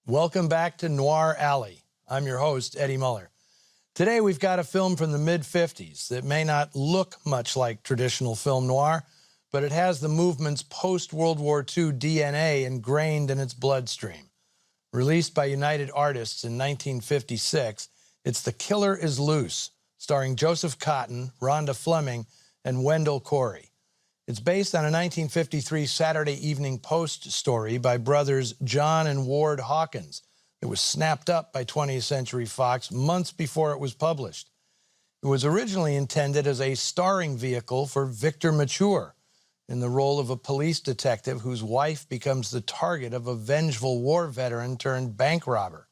Welcome back to Noir Alley. I'm your host, Eddie Muller. Today we've got a film from the mid-50s that may not look much like traditional film noir, but it has the movement's post-World War II DNA ingrained in its bloodstream. Released by United Artists in 1956, it's The Killer Is Loose, starring Joseph Cotten, Rhonda Fleming, and Wendell Corey. It's based on a 1953 Saturday Evening Post story by brothers John and Ward Hawkins. It was snapped up by 20th Century Fox months before it was published. It was originally intended as a starring vehicle for Victor Mature in the role of a police detective whose wife becomes the target of a vengeful war veteran turned bank robber.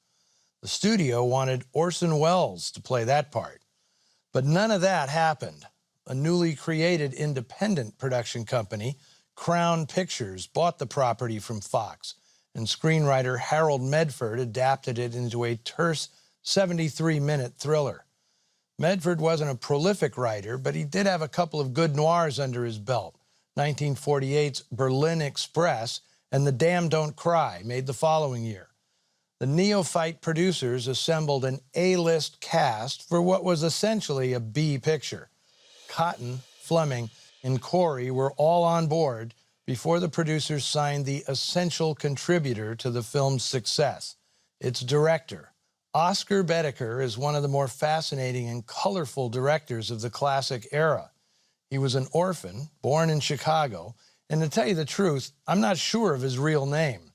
The studio wanted Orson Welles to play that part. But none of that happened. A newly created independent production company, Crown Pictures, bought the property from Fox, and screenwriter Harold Medford adapted it into a terse 73-minute thriller. Medford wasn't a prolific writer, but he did have a couple of good noirs under his belt. 1948's Berlin Express and The Damned Don't Cry, made the following year. The neophyte producers assembled an A-list cast for what was essentially a B picture. Cotten, Fleming, and Corey were all on board before the producers signed the essential contributor to the film's success, its director. Oscar Bedecker is one of the more fascinating and colorful directors of the classic era. He was an orphan, born in Chicago, and to tell you the truth, I'm not sure of his real name.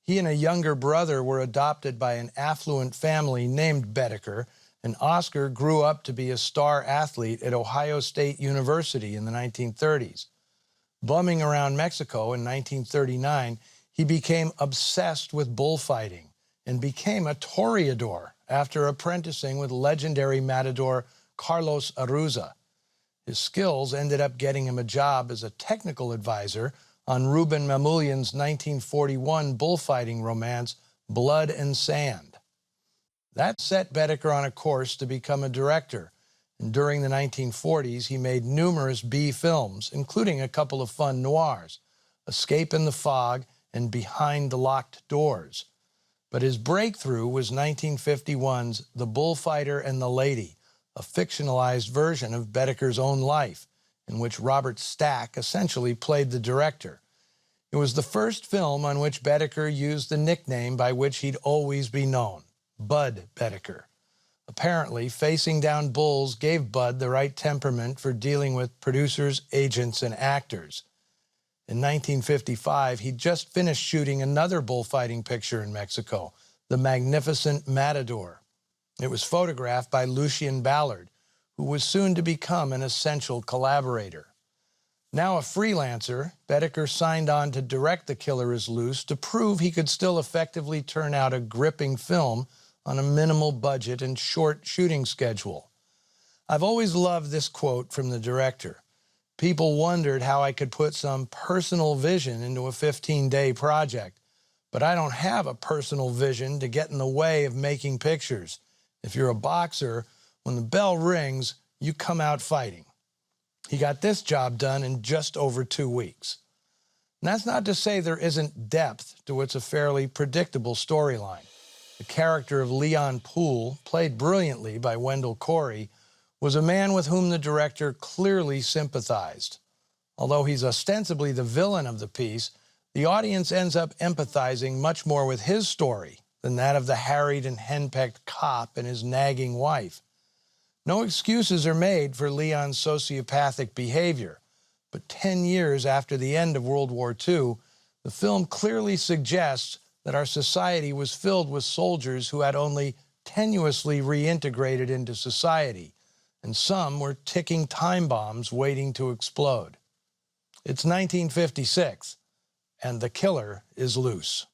He and a younger brother were adopted by an affluent family named Bedecker, and Oscar grew up to be a star athlete at Ohio State University in the 1930s. Bumming around Mexico in 1939, he became obsessed with bullfighting and became a toreador after apprenticing with legendary matador Carlos Aruza. His skills ended up getting him a job as a technical advisor on Ruben Mamoulian's 1941 bullfighting romance, Blood and Sand. That set Bedecker on a course to become a director, and during the 1940s he made numerous B films, including a couple of fun noirs, Escape in the Fog and Behind the Locked Doors. But his breakthrough was 1951's The Bullfighter and the Lady, a fictionalized version of Bedecker's own life, in which Robert Stack essentially played the director. It was the first film on which Bedecker used the nickname by which he'd always be known, Bud Bedecker. Apparently, facing down bulls gave Bud the right temperament for dealing with producers, agents, and actors. In 1955, he'd just finished shooting another bullfighting picture in Mexico, The Magnificent Matador. It was photographed by Lucien Ballard, who was soon to become an essential collaborator. Now a freelancer, Bedecker signed on to direct The Killer Is Loose to prove he could still effectively turn out a gripping film on a minimal budget and short shooting schedule. I've always loved this quote from the director. People wondered how I could put some personal vision into a 15-day project, but I don't have a personal vision to get in the way of making pictures. If you're a boxer, when the bell rings, you come out fighting. He got this job done in just over 2 weeks. And that's not to say there isn't depth to what's a fairly predictable storyline. The character of Leon Poole, played brilliantly by Wendell Corey, was a man with whom the director clearly sympathized. Although he's ostensibly the villain of the piece, the audience ends up empathizing much more with his story than that of the harried and henpecked cop and his nagging wife. No excuses are made for Leon's sociopathic behavior, but 10 years after the end of World War II, the film clearly suggests that our society was filled with soldiers who had only tenuously reintegrated into society, and some were ticking time bombs waiting to explode. It's 1956, and the killer is loose.